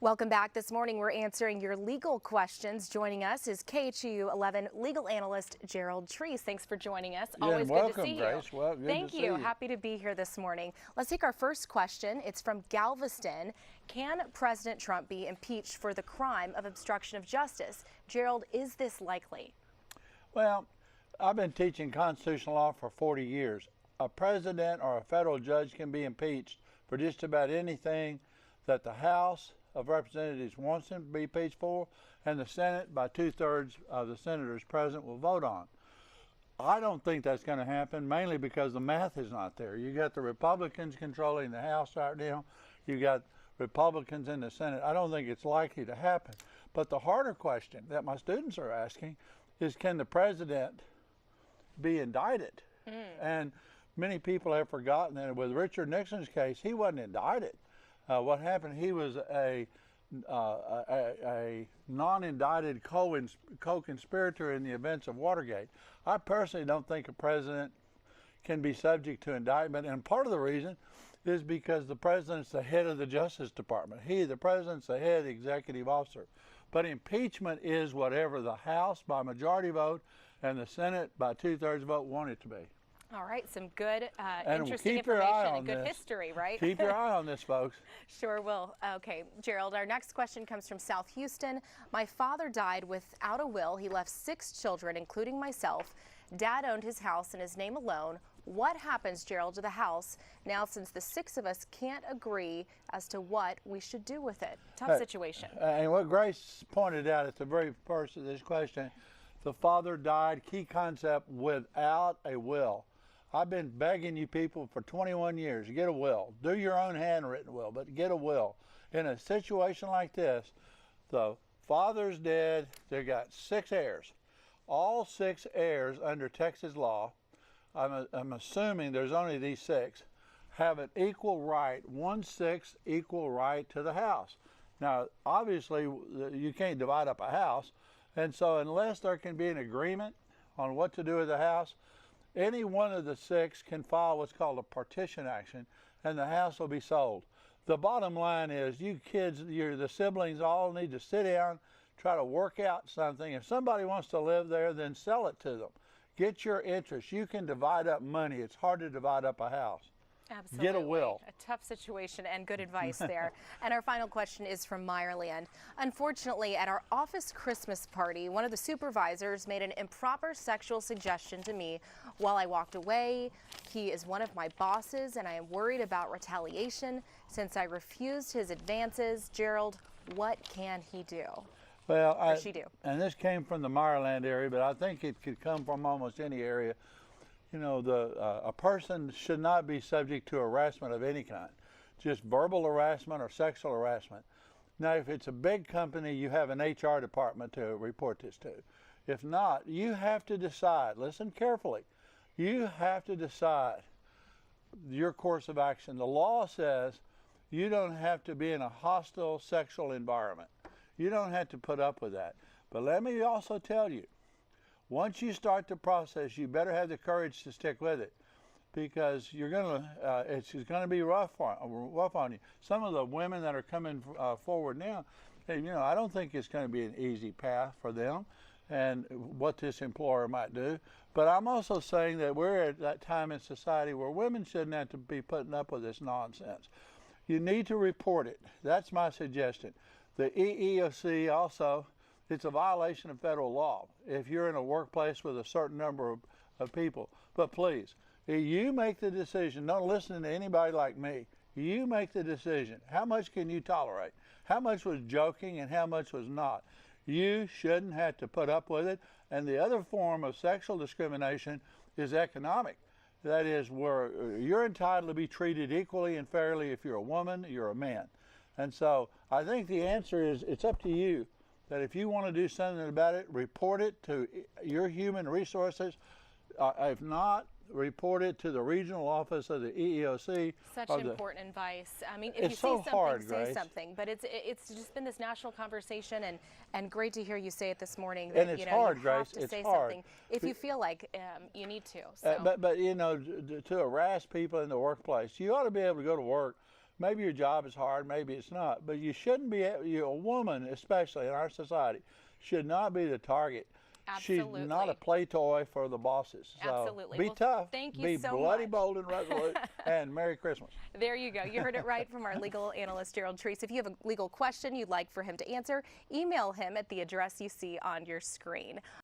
Welcome back. This morning we're answering your legal questions. Joining us is KHOU 11 Legal Analyst Gerald Treece. Thanks for joining us. Always good to see Grace. you. Well, good Thank to see you. Happy to be here this morning. Let's take our first question. It's from Galveston. Can President Trump be impeached for the crime of obstruction of justice? Gerald, is this likely? Well, I've been teaching constitutional law for 40 years. A president or a federal judge can be impeached for just about anything that the House of Representatives wants him to be impeached for, and the Senate, by 2/3 of the senators present, will vote on. I don't think that's going to happen, mainly because the math is not there. You got the Republicans controlling the House right now. You got Republicans in the Senate. I don't think it's likely to happen. But the harder question that my students are asking is, can the president be indicted? And many people have forgotten that with Richard Nixon's case, he wasn't indicted. What happened, he was a non-indicted co-conspirator in the events of Watergate. I personally don't think a president can be subject to indictment, and part of the reason is because the president's the head of the Justice Department. The president's the head executive officer. But impeachment is whatever the House by majority vote and the Senate by 2/3 vote want it to be. All right, some good, And interesting keep your eye information on and good this. history, right? Keep your eye on this, folks. Sure will. Okay, Gerald, our next question comes from South Houston. My father died without a will. He left 6 children, including myself. Dad owned his house in his name alone. What happens, Gerald, to the house now since the 6 of us can't agree as to what we should do with it? Tough situation. And what Grace pointed out at the very first of this question, the father died, key concept, without a will. I've been begging you people for 21 years, get a will. Do your own handwritten will, but get a will. In a situation like this, the father's dead, they got 6 heirs. All 6 heirs under Texas law, I'm assuming there's only these 6, have an equal right, 1/6 equal right to the house. Now, obviously, you can't divide up a house, and so unless there can be an agreement on what to do with the house, any one of the 6 can file what's called a partition action, and the house will be sold. The bottom line is, you kids, the siblings all need to sit down, try to work out something. If somebody wants to live there, then sell it to them. Get your interest. You can divide up money. It's hard to divide up a house. Absolutely. Get a will. A tough situation and good advice there. And our final question is from Meyerland. Unfortunately, at our office Christmas party, one of the supervisors made an improper sexual suggestion to me while I walked away. He is one of my bosses, and I am worried about retaliation since I refused his advances. Gerald, what can he do? Well, or she do? And this came from the Meyerland area, but I think it could come from almost any area. You know, a person should not be subject to harassment of any kind, just verbal harassment or sexual harassment. Now, if it's a big company, you have an HR department to report this to. If not, you have to decide, listen carefully, you have to decide your course of action. The law says you don't have to be in a hostile sexual environment. You don't have to put up with that. But let me also tell you, once you start the process, you better have the courage to stick with it, because you're it's going to be rough on you. Some of the women that are coming forward now, I don't think it's going to be an easy path for them and what this employer might do. But I'm also saying that we're at that time in society where women shouldn't have to be putting up with this nonsense. You need to report it. That's my suggestion. The EEOC also, it's a violation of federal law if you're in a workplace with a certain number of people. But please, you make the decision. Don't listen to anybody like me. You make the decision. How much can you tolerate? How much was joking and how much was not? You shouldn't have to put up with it. And the other form of sexual discrimination is economic. That is, where you're entitled to be treated equally and fairly if you're a woman, you're a man. And so I think the answer is, it's up to you. That if you want to do something about it, report it to your human resources. If not, report it to the regional office of the EEOC. Such important advice. I mean, if you see so something, hard, say Grace. something. But it's just been this national conversation, and great to hear you say it this morning. And it's hard, you have Grace. to It's say hard. something if you feel like you need to. So. But to harass people in the workplace, you ought to be able to go to work Maybe your job is hard, maybe it's not, but you shouldn't be, a woman, especially in our society, should not be the target. Absolutely. She's not a play toy for the bosses. So Absolutely. be Well, tough, thank you be so bloody, much. bold, and resolute, and Merry Christmas. There you go. You heard it right from our legal analyst, Gerald Treece. If you have a legal question you'd like for him to answer, email him at the address you see on your screen.